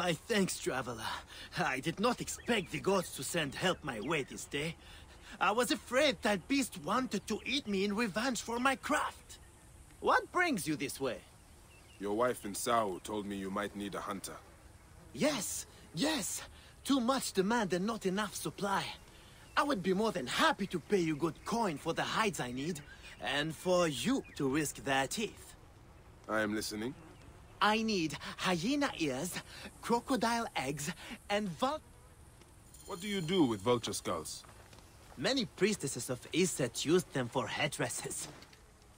My thanks, traveler. I did not expect the gods to send help my way this day. I was afraid that beast wanted to eat me in revenge for my craft. What brings you this way? Your wife in Sao told me you might need a hunter. Yes, yes. Too much demand and not enough supply. I would be more than happy to pay you good coin for the hides I need, and for you to risk their teeth. I am listening. I need hyena ears, crocodile eggs, and What do you do with vulture skulls? Many priestesses of Iset used them for headdresses.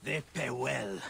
They pay well.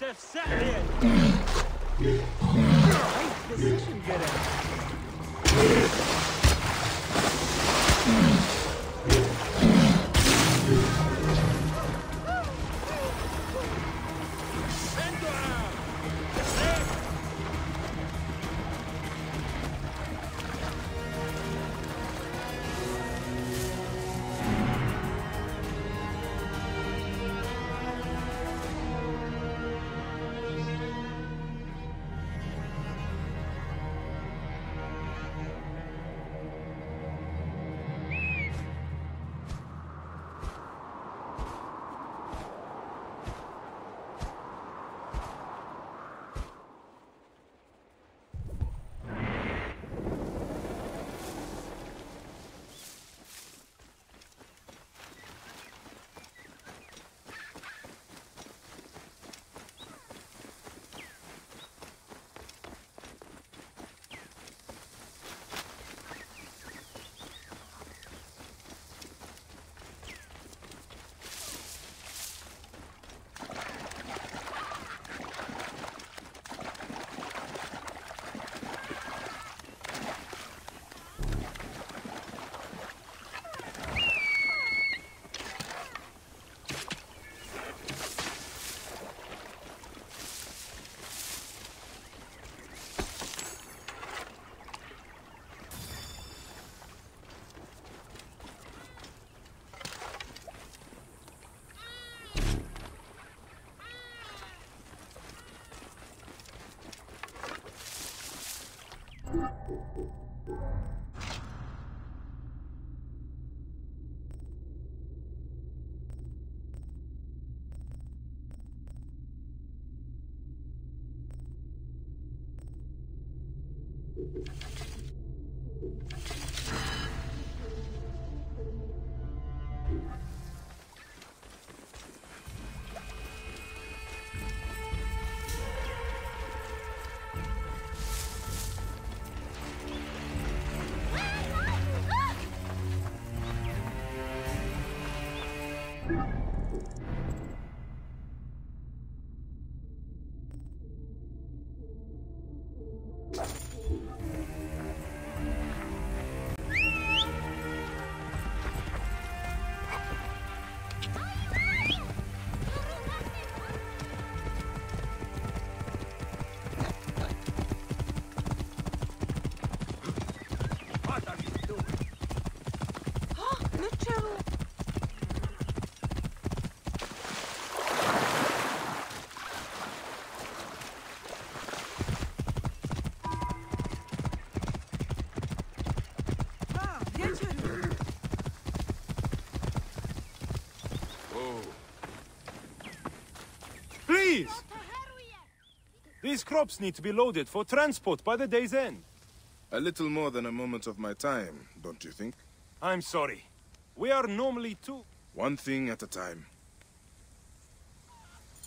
شاف سعيد position get Oh, Please! These crops need to be loaded for transport by the day's end. a little more than a moment of my time, don't you think? I'm sorry. We are normally too... One thing at a time.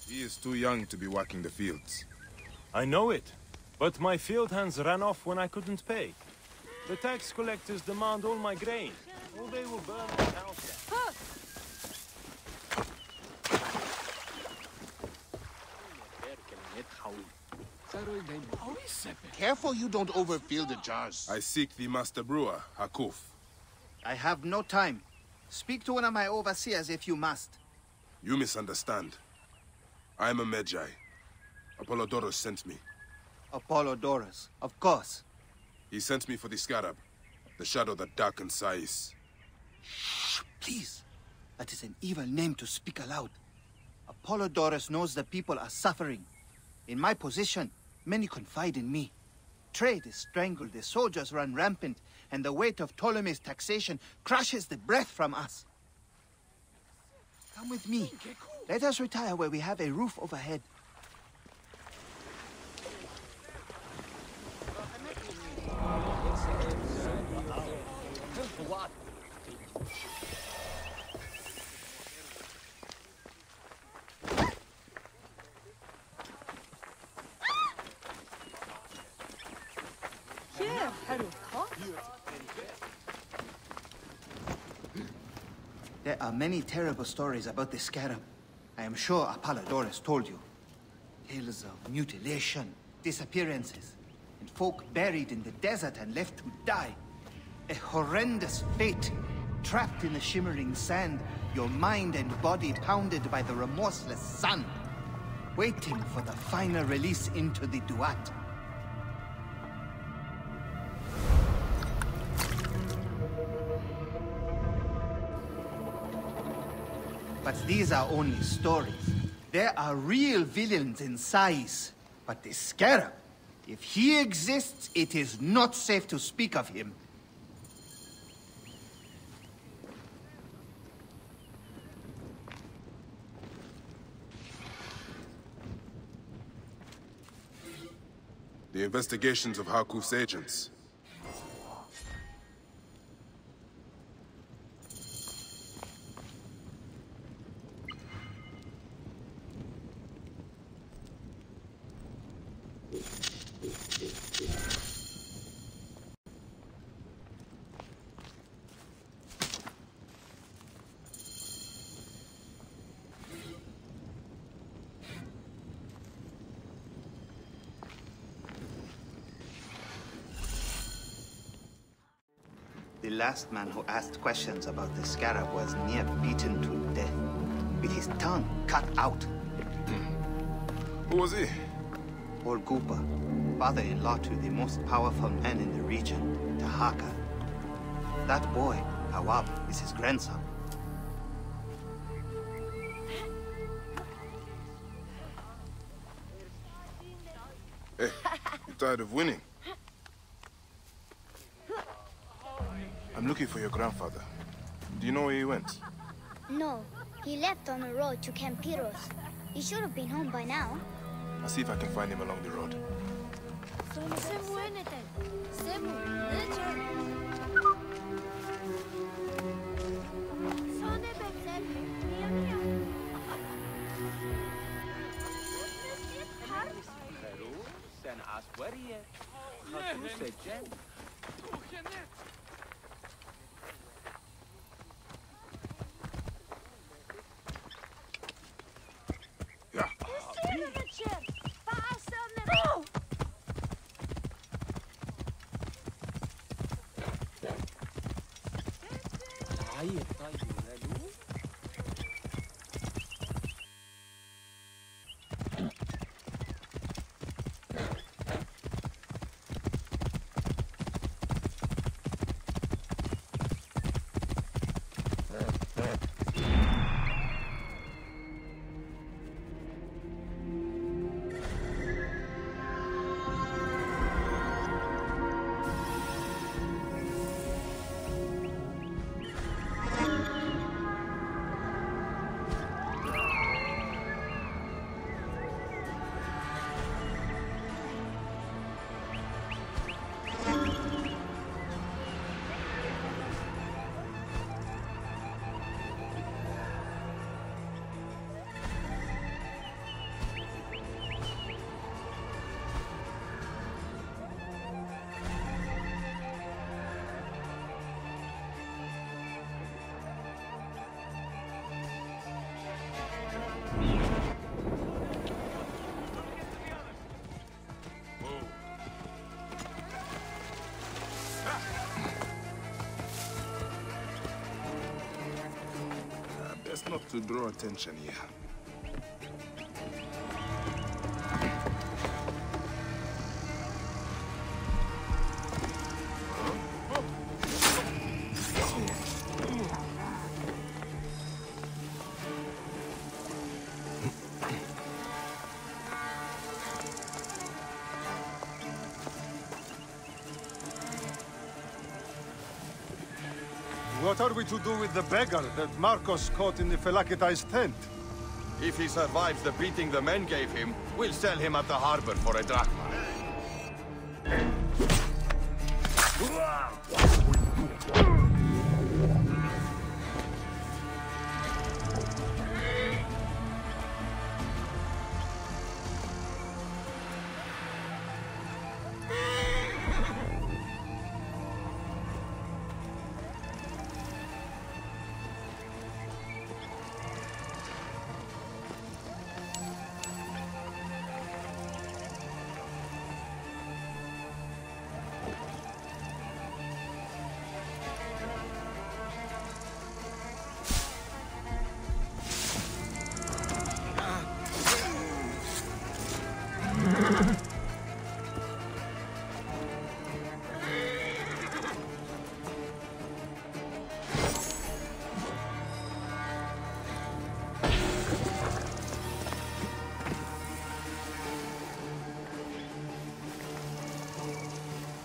He is too young to be working the fields. I know it, but my field hands ran off when I couldn't pay. The tax collectors demand all my grain, or they will burn my house down. Careful you don't overfill the jars. I seek the master brewer, Hakuf. I have no time. Speak to one of my overseers if you must. You misunderstand. I am a Magi. Apollodorus sent me. Apollodorus, of course. He sent me for the scarab, the shadow that darkens Sais. Shh, please. That is an evil name to speak aloud. Apollodorus knows the people are suffering. In my position, many confide in me. Trade is strangled, the soldiers run rampant, and the weight of Ptolemy's taxation crushes the breath from us. Come with me. Let us retire where we have a roof overhead. There are many terrible stories about the scarab. I am sure Apollodorus told you. Tales of mutilation, disappearances, and folk buried in the desert and left to die. A horrendous fate, trapped in the shimmering sand, your mind and body pounded by the remorseless sun, waiting for the final release into the Duat. But these are only stories. There are real villains in Sais. But the Scarab, if he exists, it is not safe to speak of him. The investigations of Hakuf's agents. The last man who asked questions about the Scarab was near beaten to death, with his tongue cut out. Who was he? Olgupa, father-in-law to the most powerful man in the region, Tahaka. That boy, Awab, is his grandson. Hey, you tired of winning? I'm looking for your grandfather. Do you know where he went? No, he left on the road to Campiros. He should have been home by now. I'll see if I can find him along the road. Yeah. Best not to draw attention here. What are we to do with the beggar that Marcos caught in the Phelakitai's tent? If he survives the beating the men gave him, we'll sell him at the harbor for a drachma.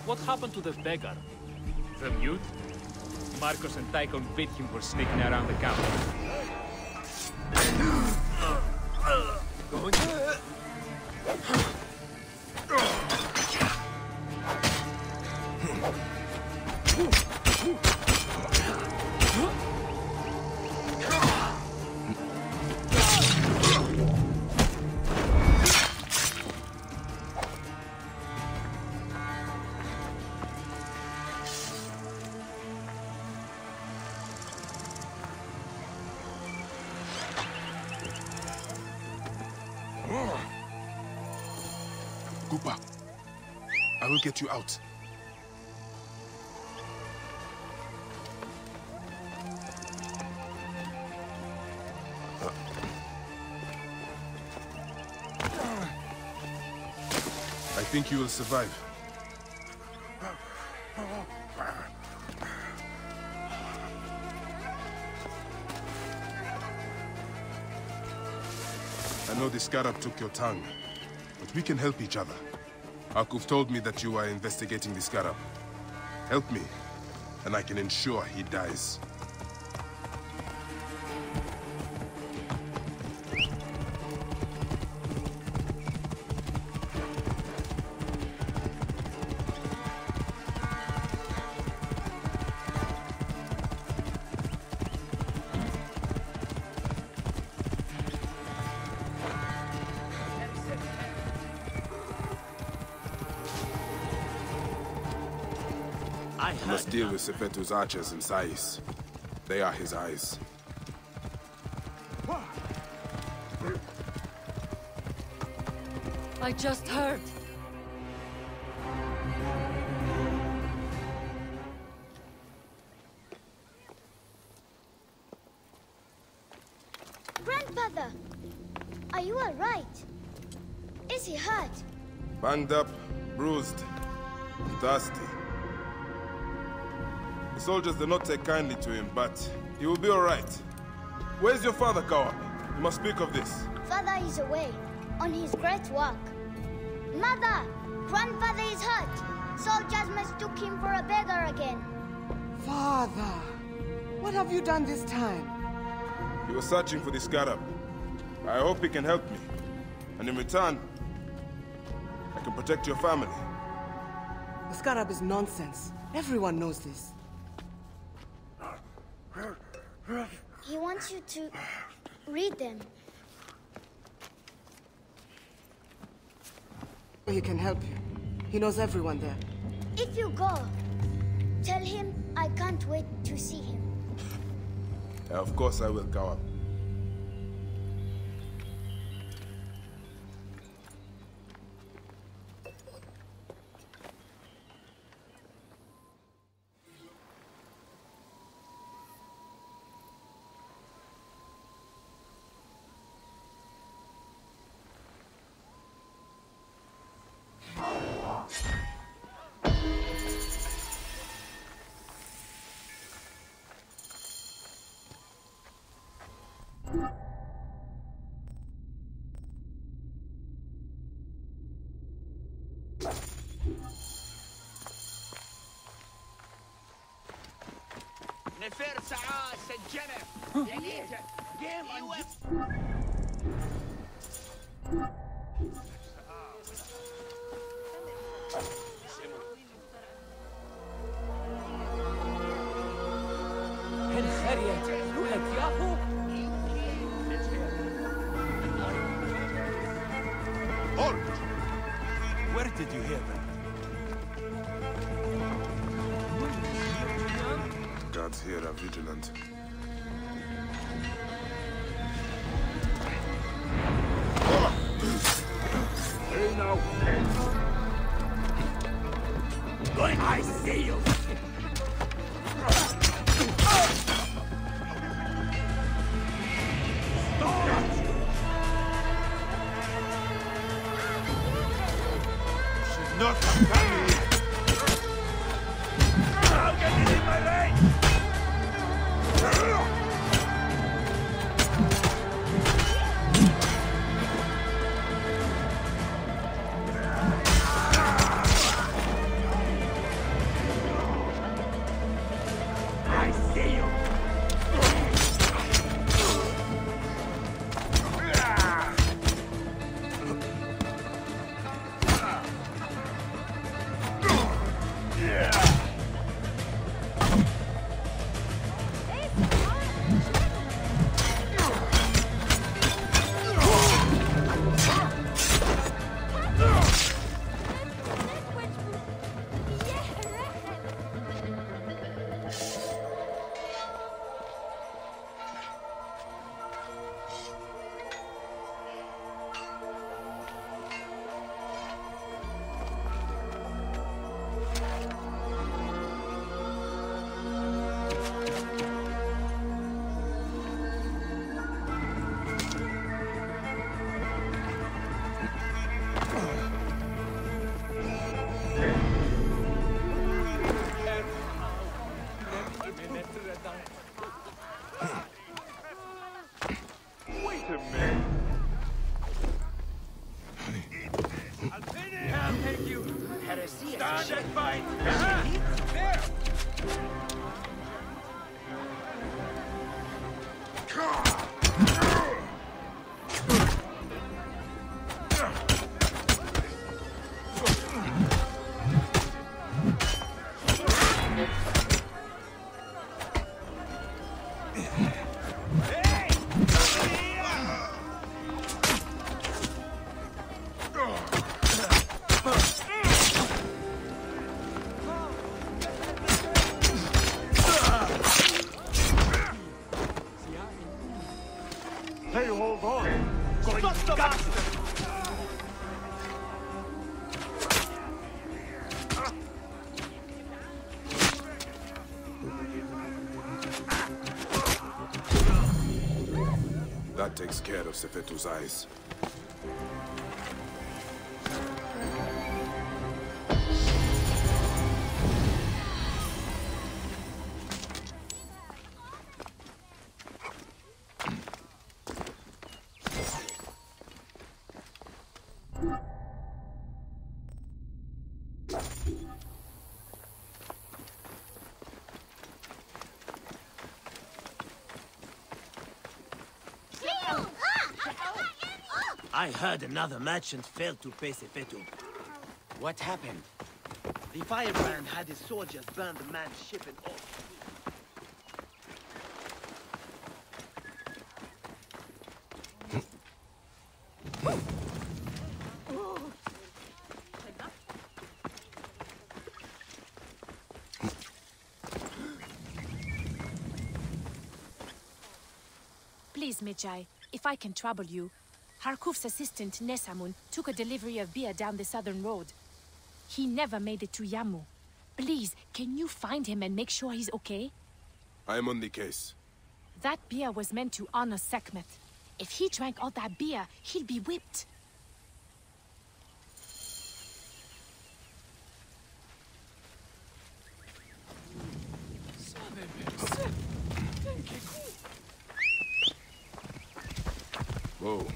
What happened to the beggar? The mute? Marcos and Tychon beat him for sneaking around the camp. Kupa, I will get you out. I think you will survive. I know the Scarab took your tongue, but we can help each other. Akuf told me that you are investigating the Scarab. Help me, and I can ensure he dies. I must deal with Sefetu's archers and Sais. They are his eyes. I just heard. Grandfather, are you all right? Is he hurt? Banged up, bruised, thirsty. The soldiers did not take kindly to him, but he will be all right. Where's your father, Kawa? You must speak of this. Father is away, on his great work. Mother! Grandfather is hurt. Soldiers mistook him for a beggar again. Father! What have you done this time? He was searching for the Scarab. I hope he can help me. And in return, I can protect your family. The Scarab is nonsense. Everyone knows this. He wants you to read them. He can help you. He knows everyone there. If you go, tell him I can't wait to see him. Of course I will, Kawa. Where did you hear that? Guards here are vigilant. Hey now. I see you. Not family! I'll get it in my way! I see you! Hey, hold on! Stop the bastard! That takes care of Sefetu's eyes. I heard another merchant failed to pay Sefetu. What happened? The firebrand had his soldiers burn the man's ship and all. Please, Medjay, if I can trouble you, Harkuf's assistant, Nesamun, took a delivery of beer down the southern road. He never made it to Yamu. Please, can you find him and make sure he's okay? I am on the case. That beer was meant to honor Sekhmet. If he drank all that beer, he'll be whipped. Whoa.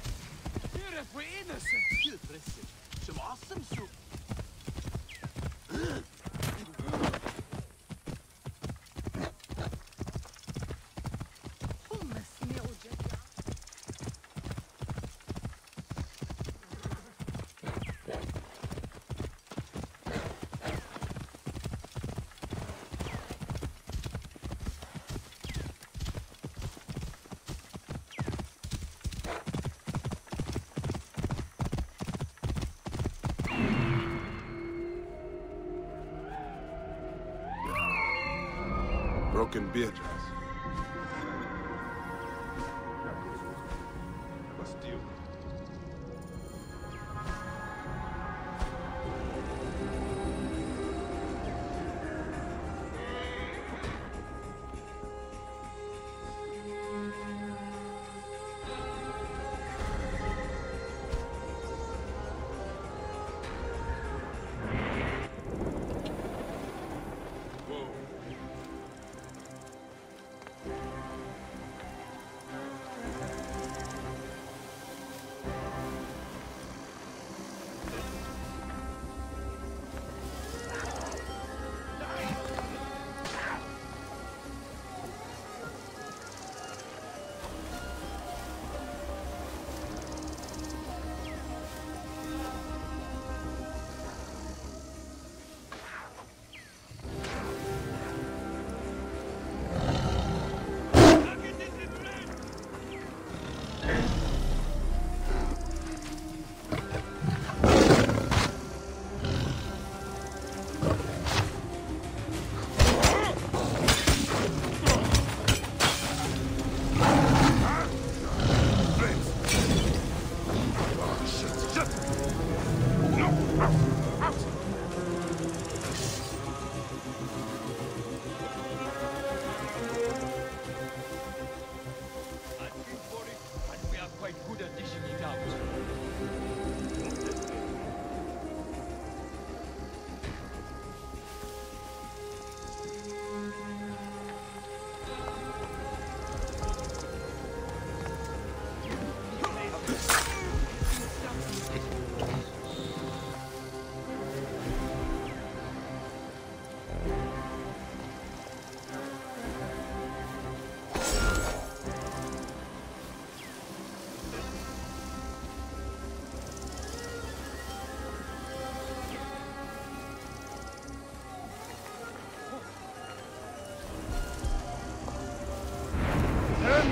broken beer jars. I must deal with it.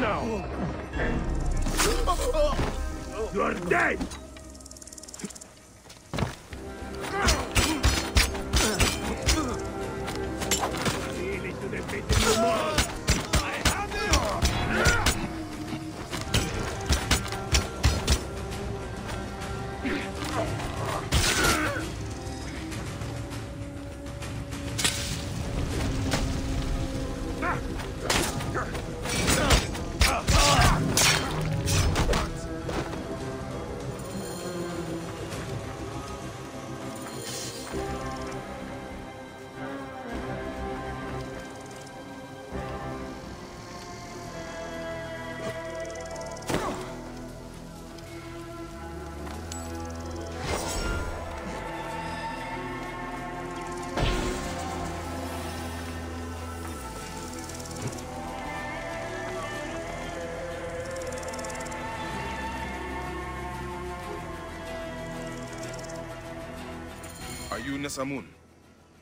Now! You're dead! Really to the pit in the mud! I have Are you Nesamun?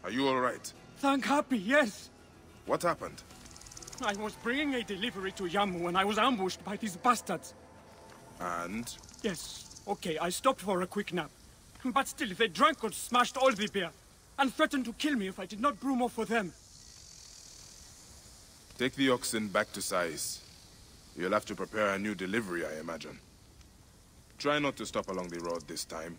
Are you all right? Thank Happy, yes. What happened? I was bringing a delivery to Yamu when I was ambushed by these bastards. And? Yes, okay, I stopped for a quick nap. But still, they drank and smashed all the beer, and threatened to kill me if I did not brew more for them. Take the oxen back to Sais. You'll have to prepare a new delivery, I imagine. Try not to stop along the road this time.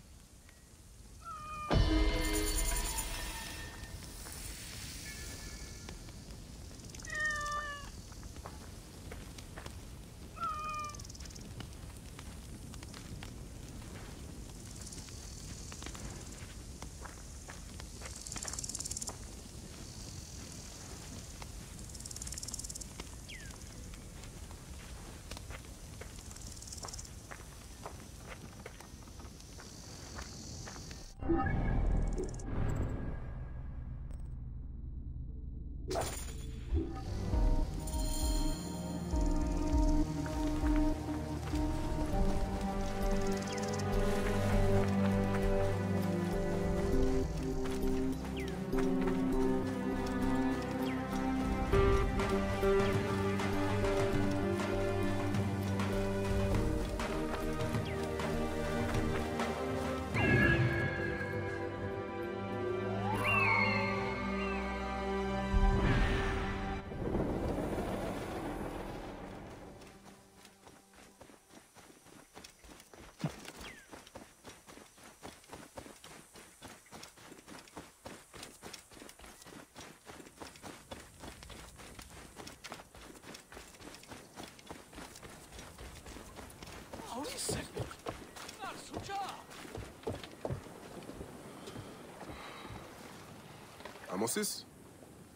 Amosis?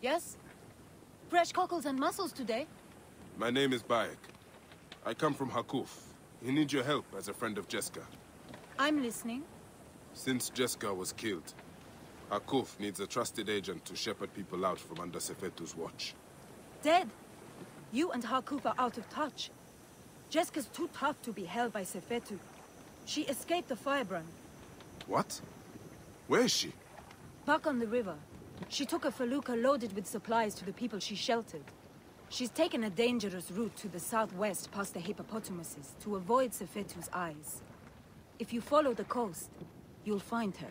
Yes? Fresh cockles and mussels today. My name is Bayek. I come from Hakuf. He needs your help as a friend of Jeska. I'm listening. Since Jeska was killed, Hakuf needs a trusted agent to shepherd people out from under Sefetu's watch. Dead? You and Hakuf are out of touch. Jeska's too tough to be held by Sefetu. She escaped the firebrand. What? Where is she? Back on the river. She took a felucca loaded with supplies to the people she sheltered. She's taken a dangerous route to the southwest past the hippopotamuses to avoid Sefetu's eyes. If you follow the coast, you'll find her.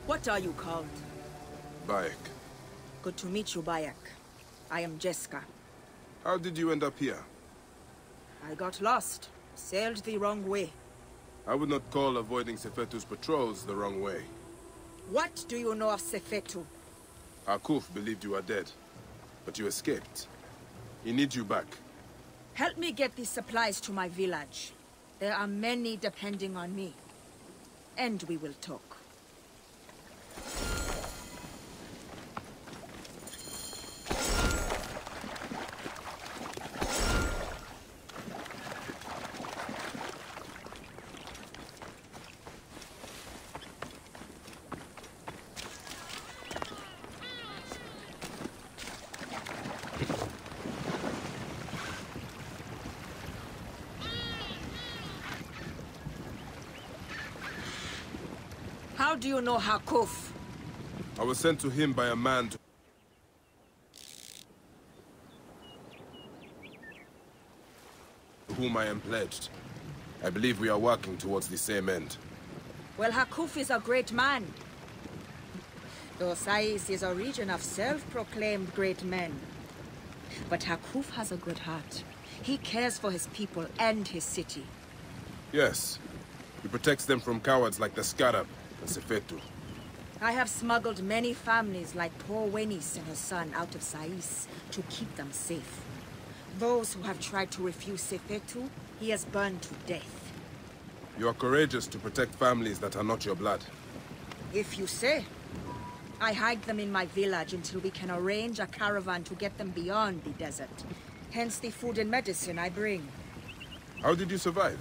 What are you called? Bayek. Good to meet you, Bayek. I am Jeska. How did you end up here? I got lost. Sailed the wrong way. I would not call avoiding Sefetu's patrols the wrong way. What do you know of Sefetu? Hakuf believed you were dead, but you escaped. He needs you back. Help me get these supplies to my village. There are many depending on me. And we will talk. How do you know Hakuf? I was sent to him by a man to whom I am pledged. I believe we are working towards the same end. Well, Hakuf is a great man. Though Sais is a region of self-proclaimed great men. But Hakuf has a good heart. He cares for his people and his city. Yes. He protects them from cowards like the Scarab and Sefetu. I have smuggled many families like poor Wenis and her son out of Sais to keep them safe. Those who have tried to refuse Sefetu, he has burned to death. You are courageous to protect families that are not your blood. If you say. I hide them in my village until we can arrange a caravan to get them beyond the desert. Hence the food and medicine I bring. How did you survive?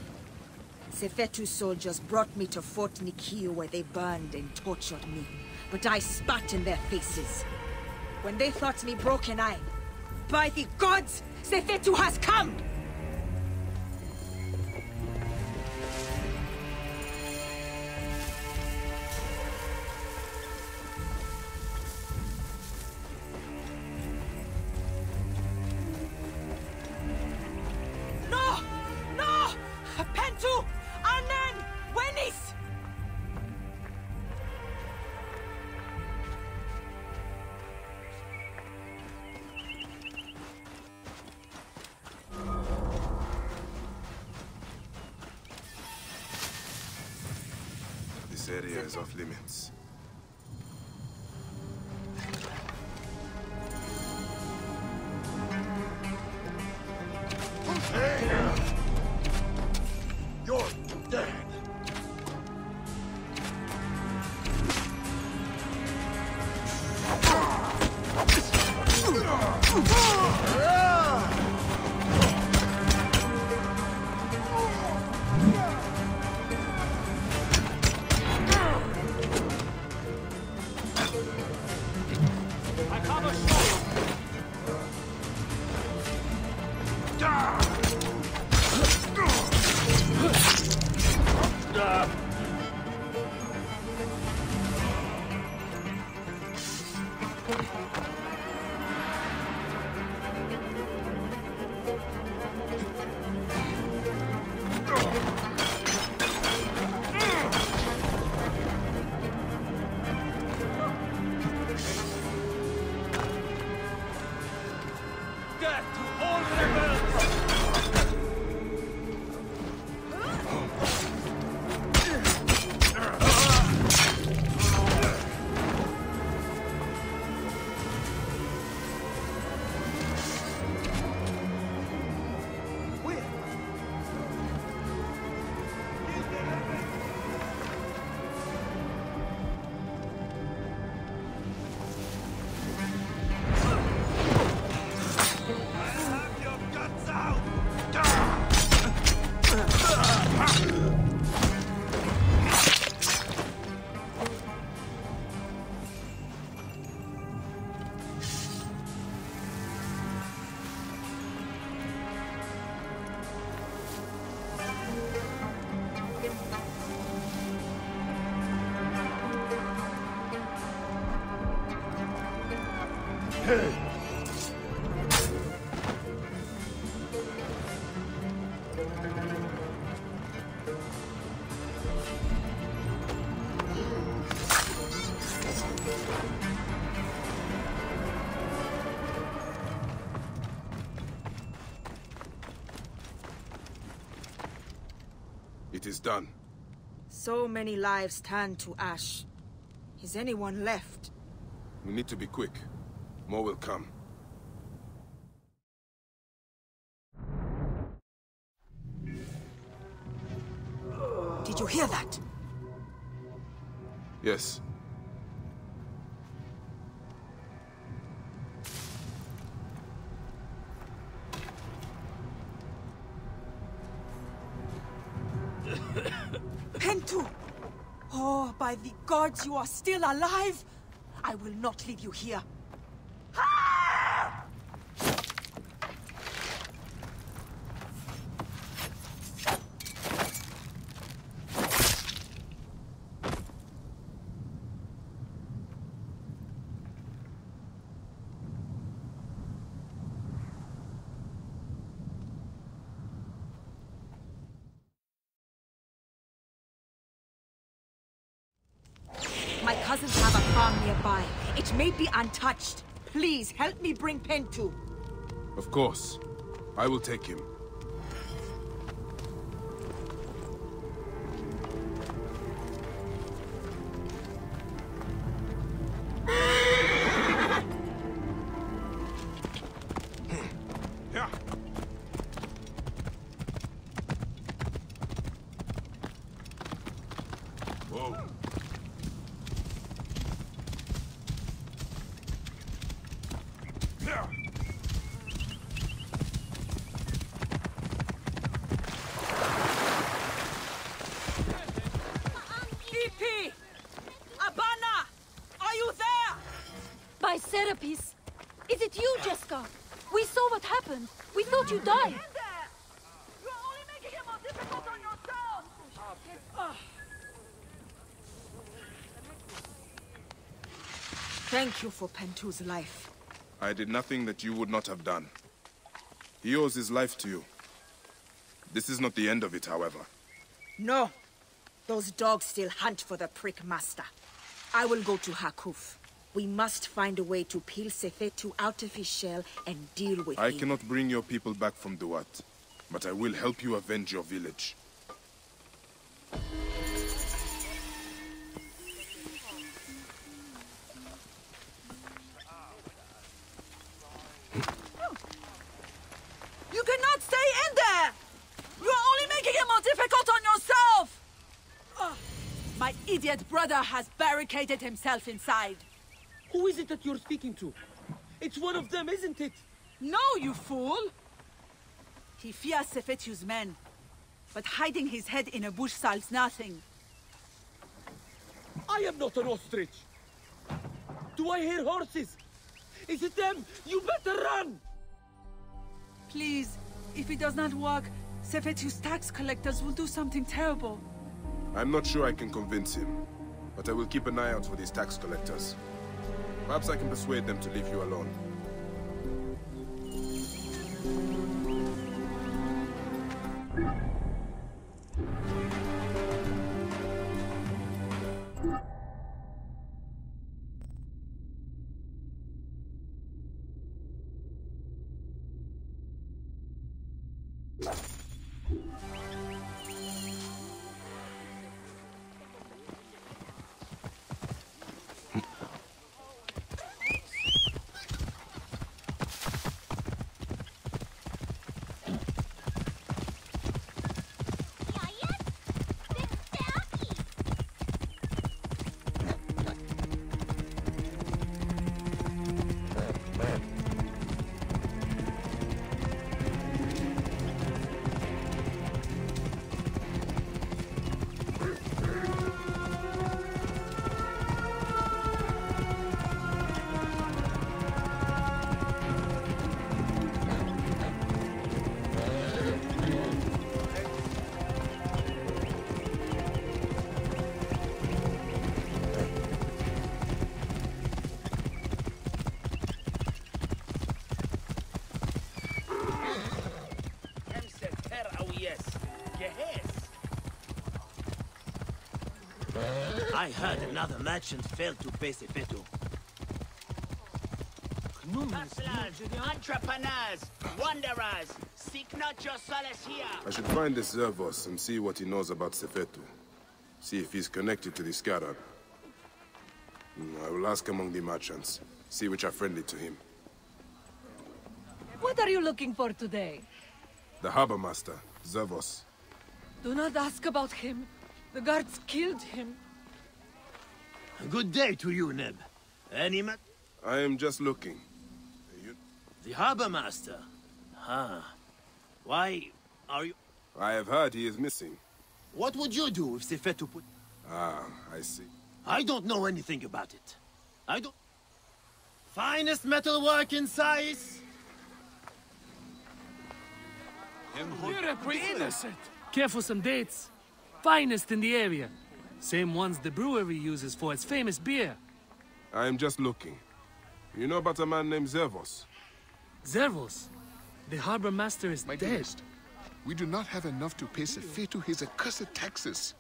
Sefetu's soldiers brought me to Fort Nikiu where they burned and tortured me. But I spat in their faces. When they thought me broken, by the gods, Sefetu has come! This area is off limits. You're dead. It is done. So many lives turned to ash. Is anyone left? We need to be quick. More will come. Did you hear that? Yes. Pentu! Oh, by the gods, you are still alive! I will not leave you here. My cousins have a farm nearby. It may be untouched. Please, help me bring Pentu. Of course. I will take him. Whoa. EP! Abana! Are you there? By Serapis! Is it you, Jessica? We saw what happened. We thought you died. Thank you for Pentu's life. I did nothing that you would not have done. He owes his life to you. This is not the end of it, however. No. Those dogs still hunt for the prick master. I will go to Hakuf. We must find a way to peel Sefetu out of his shell and deal with him. I cannot bring your people back from Duat, but I will help you avenge your village. idiot brother has barricaded himself inside. Who is it that you're speaking to? It's one of them, isn't it? No, you fool! He fears Sefetu's men, but hiding his head in a bush solves nothing. I am not an ostrich. Do I hear horses? Is it them? You better run! Please, if it does not work, Sefetu's tax collectors will do something terrible. I'm not sure I can convince him, but I will keep an eye out for these tax collectors. Perhaps I can persuade them to leave you alone. I heard another merchant failed to pay Sefetu. Hustlers, entrepreneurs, wanderers, seek not your solace here. I should find this Zervos and see what he knows about Sefetu. See if he's connected to the Scarab. I will ask among the merchants, see which are friendly to him. What are you looking for today? The harbor master, Zervos. Do not ask about him. The guards killed him. Good day to you, Neb. Any ma— I am just looking. The harbor master? Huh. Why are you— I have heard he is missing. What would you do if Sefetu put— Ah, I see. I don't know anything about it. I don't— Finest metalwork in Sais! You're a pretty innocent. Care for some dates. Finest in the area. Same ones the brewery uses for its famous beer. I am just looking. You know about a man named Zervos? Zervos? The harbor master is My dead. dearest, we do not have enough to pay Sefetu his accursed taxes.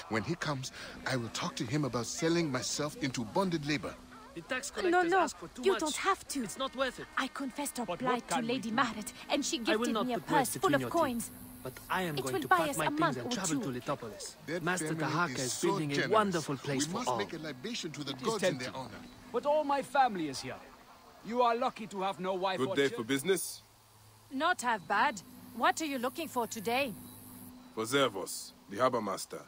When he comes, I will talk to him about selling myself into bonded labor. The tax collectors ask for too you much. don't have to. It's not worth it. I confessed our But plight what to can we Lady do? Maharet, and she I will gifted not me a put words purse full between of your coins. But I am It going will to buy pack us my a things month and or travel two. to Letopolis. That Master family Tahaka is so building a generous. wonderful place we for must all. make a libation to the It is gods in tempting. their honor. But all my family is here. You are lucky to have no wife Good or day children. for business? Not half bad. What are you looking for today? For Zervos, the harbor master.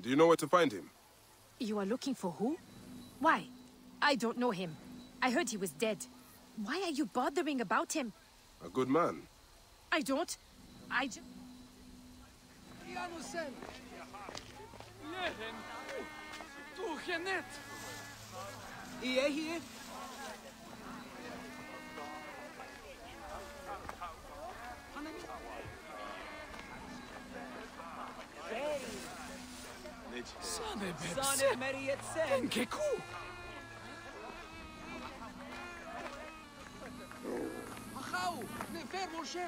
Do you know where to find him? You are looking for who? Why? I don't know him. I heard he was dead. Why are you bothering about him? A good man. I don't. I just... Here. Sane Meriet Sen. Keku. Achau, nefer Moshe.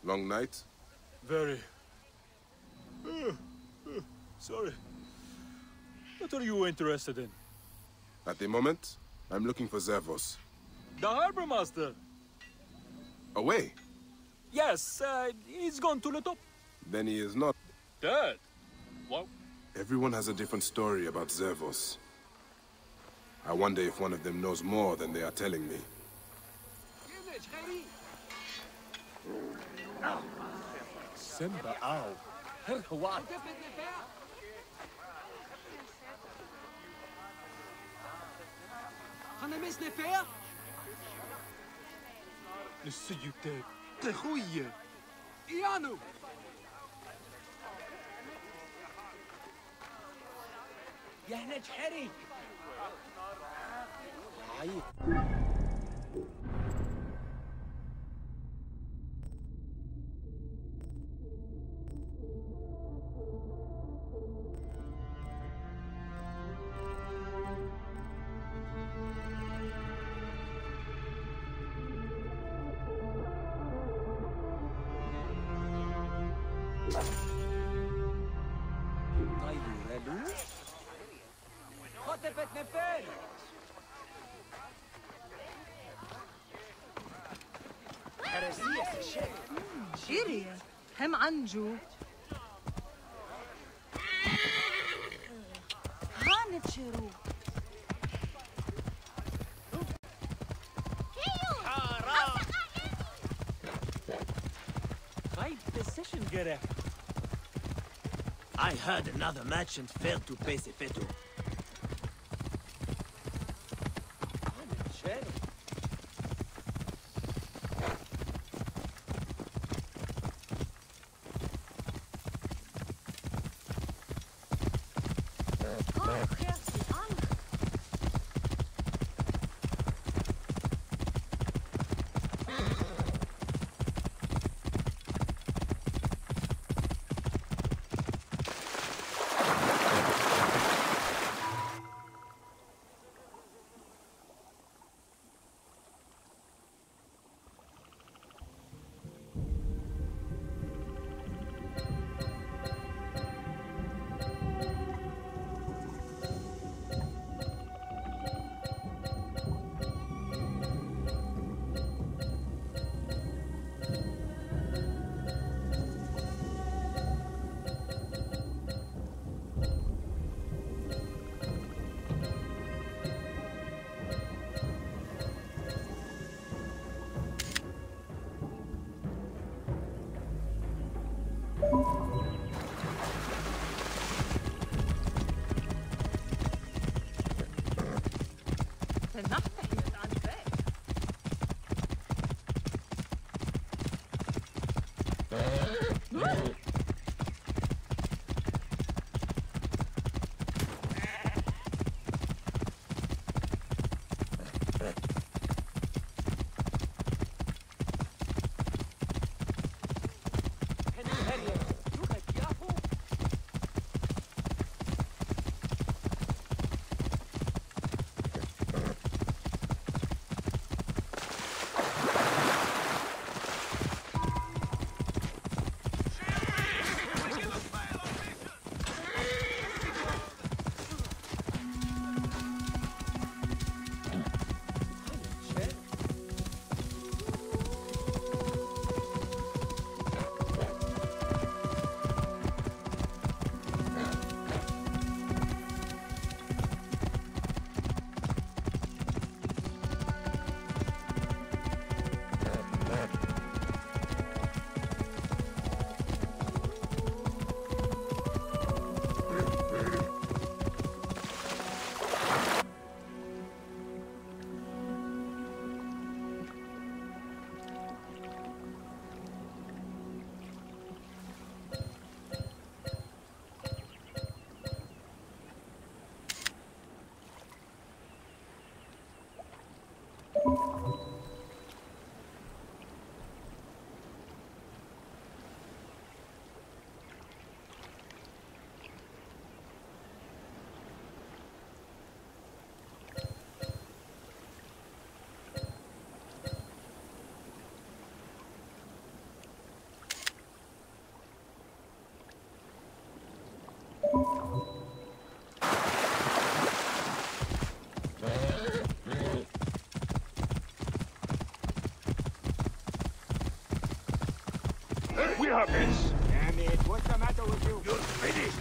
Long night? Very. Sorry. What are you interested in? At the moment, I'm looking for Zervos. The harbor master. Away? Yes, he's gone to the top. Then he is not. Dead? What? Everyone has a different story about Zervos. I wonder if one of them knows more than they are telling me. Semba Au. Herhawat. Hanamis Nefer? Nissiyute. Tehuye. Ianu! يهنج حري. عيب. خطفت نفر! هرسية الشيء. شيريا هم عنجو. هانت شيرو. I heard another merchant failed to pay Sefetu. We have this. Damn it, what's the matter with you? You're finished.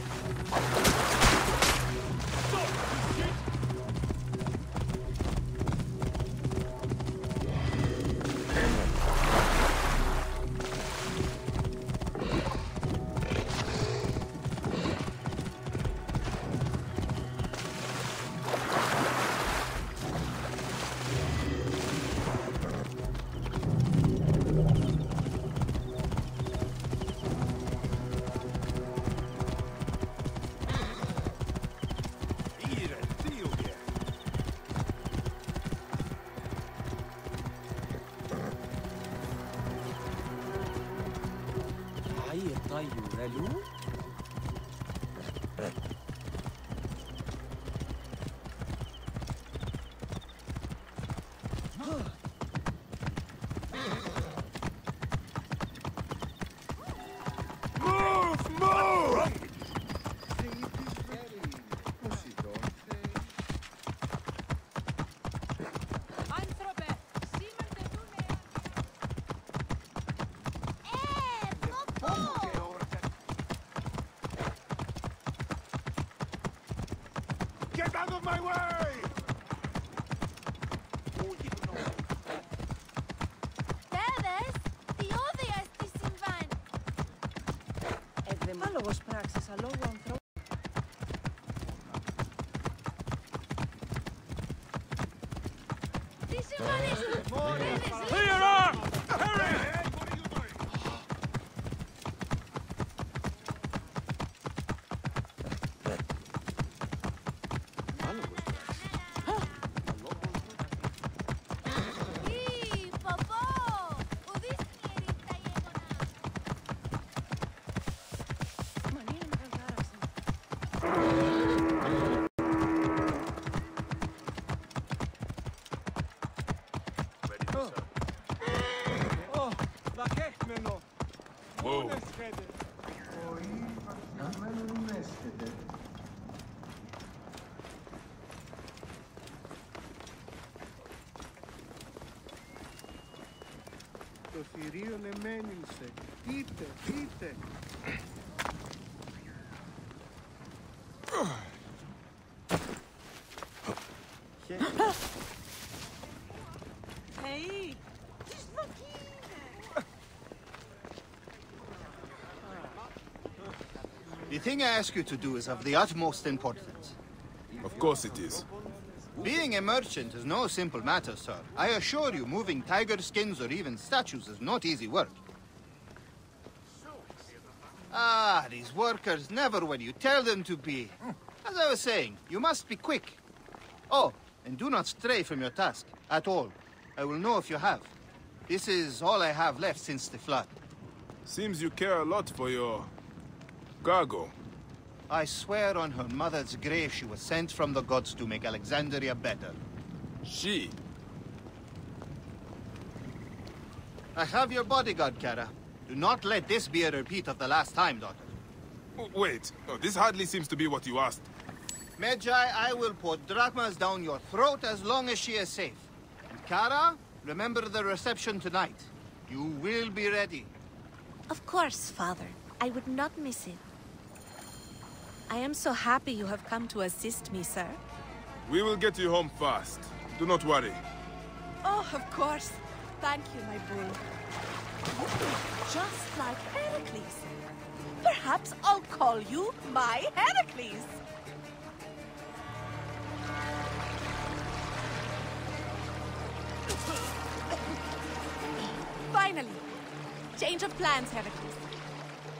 Get out of my way! Παιδες, διόδια στη συμβάν. Άλογος πράξης, αλόγου ανθρώπου. Τι συμφωνείς? Clear up! Hurry! Το θηρίο εμένυνσε. Είτε, είτε. Hey, The thing I ask you to do is of the utmost importance. Of course it is. Being a merchant is no simple matter, sir. I assure you, moving tiger skins or even statues is not easy work. Ah, these workers never when you tell them to be. As I was saying, you must be quick. Oh, and do not stray from your task at all. I will know if you have. This is all I have left since the flood. Seems you care a lot for your cargo. I swear on her mother's grave she was sent from the gods to make Alexandria better. She? I have your bodyguard, Kara. Do not let this be a repeat of the last time, daughter. Wait, no, this hardly seems to be what you asked. Medjay, I will put drachmas down your throat as long as she is safe. And Kara, remember the reception tonight. You will be ready. Of course, Father. I would not miss it. I am so happy you have come to assist me, sir. We will get you home fast. Do not worry. Oh, of course. Thank you, my bull. Just like Heracles. Perhaps I'll call you my Heracles. Finally. Change of plans, Heracles.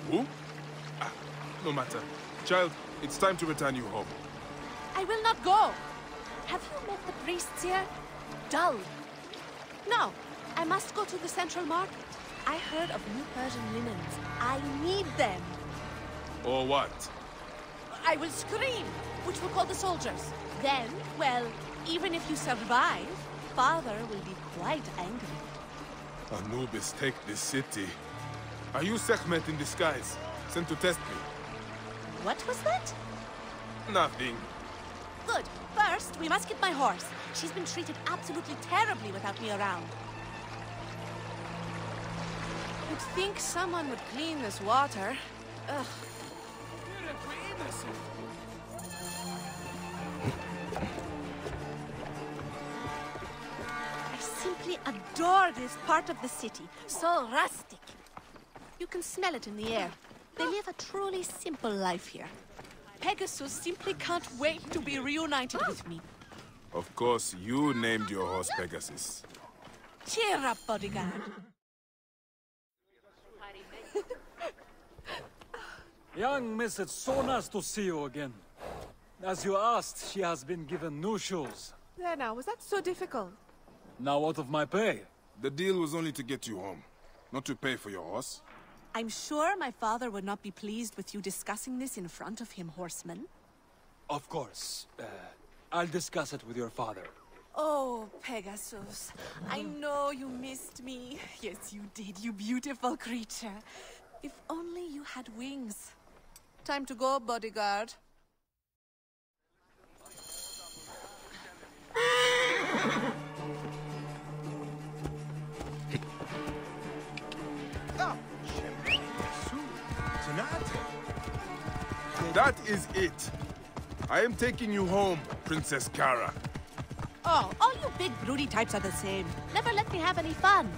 Who? Ah, no matter. Child, it's time to return you home. I will not go. Have you met the priests here? Dull. No, I must go to the central market. I heard of new Persian linens. I need them. Or what? I will scream, which will call the soldiers. Then, well, even if you survive, Father will be quite angry. Anubis, take this city. Are you Sekhmet in disguise, sent to test me? What was that? Nothing. Good. First, we must get my horse. She's been treated absolutely terribly without me around. You'd think someone would clean this water. Ugh. I simply adore this part of the city. So rustic. You can smell it in the air. They live a truly simple life here. Pegasus simply can't wait to be reunited with me. Of course, you named your horse Pegasus. Cheer up, bodyguard. Young miss, it's so nice to see you again. As you asked, she has been given new shoes. There now, was that so difficult? Now out of my pay. The deal was only to get you home, not to pay for your horse. I'm sure my father would not be pleased with you discussing this in front of him, horseman. Of course. I'll discuss it with your father. Oh, Pegasus, I know you missed me. Yes, you did, you beautiful creature. If only you had wings. Time to go, bodyguard. That is it. I am taking you home, Princess Kara. Oh, all you big broody types are the same. Never let me have any fun.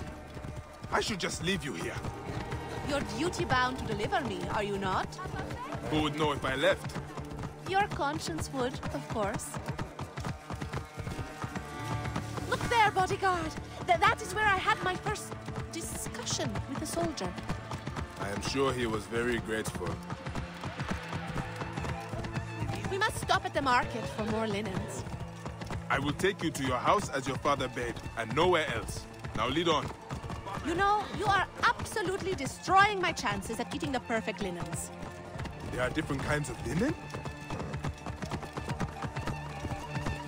I should just leave you here. You're duty-bound to deliver me, are you not? Who would know if I left? Your conscience would, of course. Look there, bodyguard. That is where I had my first discussion with a soldier. I am sure he was very grateful. We must stop at the market for more linens. I will take you to your house as your father bade, and nowhere else. Now lead on. You know, you are absolutely destroying my chances at getting the perfect linens. There are different kinds of linen?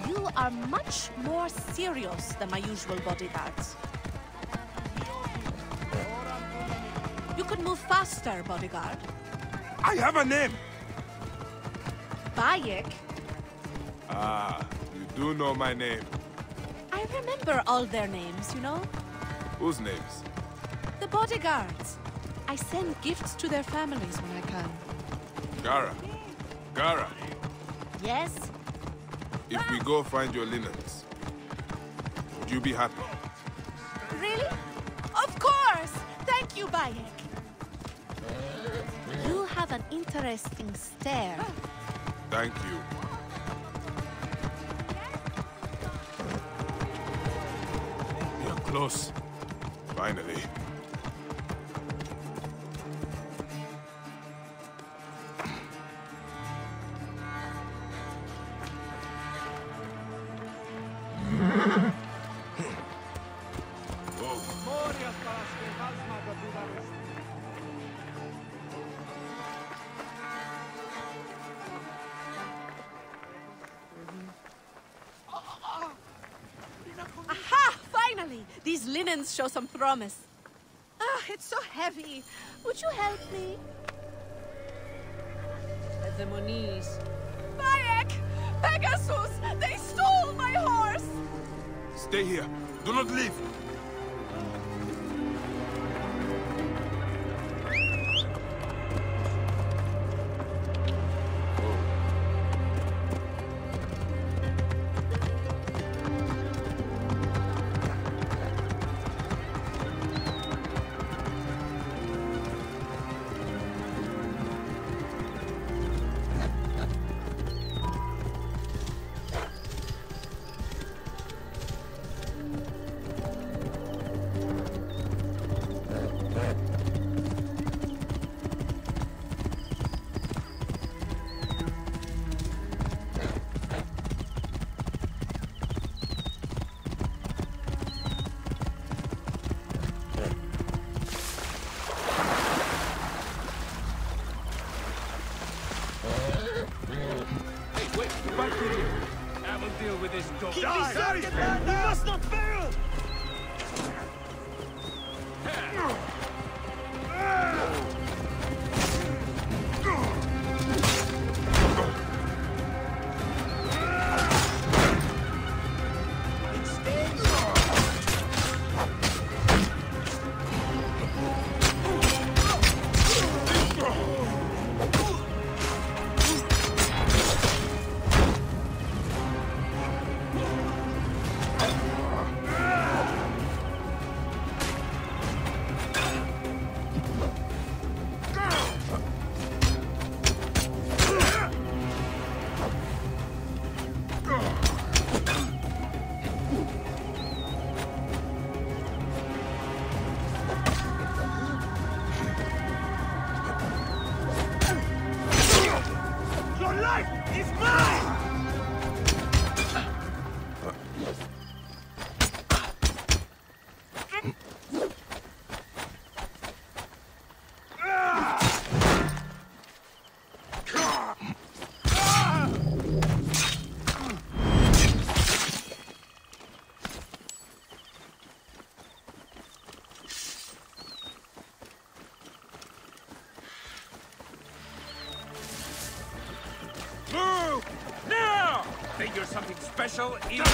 You are much more serious than my usual bodyguards. You could move faster, bodyguard. I have a name! Bayek? Ah, you do know my name. I remember all their names, you know? Whose names? The bodyguards. I send gifts to their families when I can. Gara. Gara. Yes? If we go find your linens, would you be happy? Really? Of course! Thank you, Bayek. You have an interesting stare. Thank you. We are close. Finally. Aha! Finally! These linens show some promise. Ah, it's so heavy. Would you help me? At the Moniz. Bayek! Pegasus! They stole my horse! Stay here. Do not leave. I will deal with this dog. Die! We must not fail! think you're something special, even...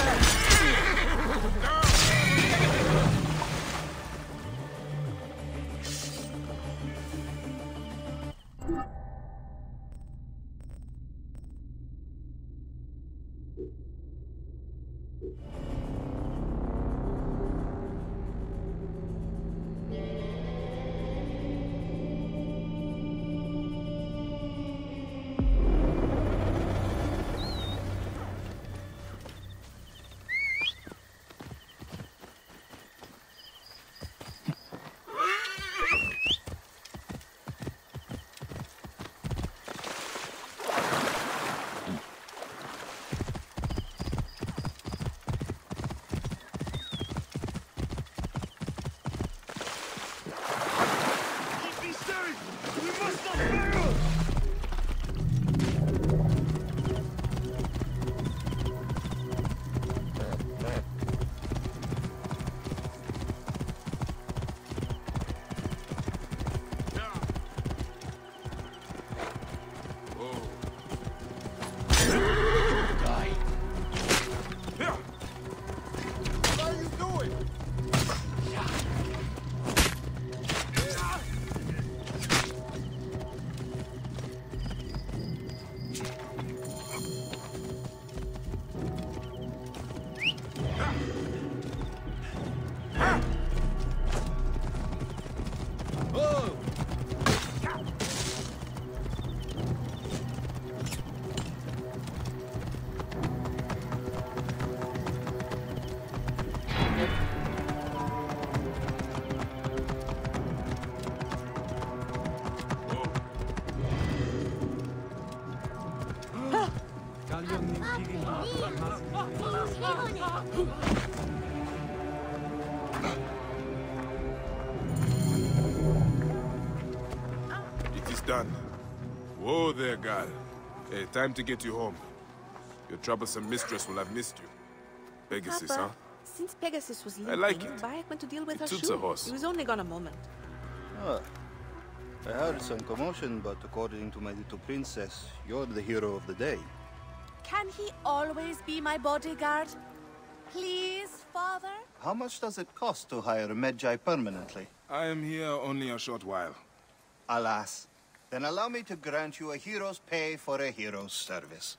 It is done. Whoa there, Gal. Hey, time to get you home. Your troublesome mistress will have missed you. Pegasus, Papa, huh? since Pegasus was I leaving, like it. Bayek went to deal with It her suits shoe. a horse. He was only gone a moment. Ah, I heard some commotion, but according to my little princess, you're the hero of the day. Can he always be my bodyguard? Please, Father? How much does it cost to hire a Medjay permanently? I am here only a short while. Alas. Then allow me to grant you a hero's pay for a hero's service.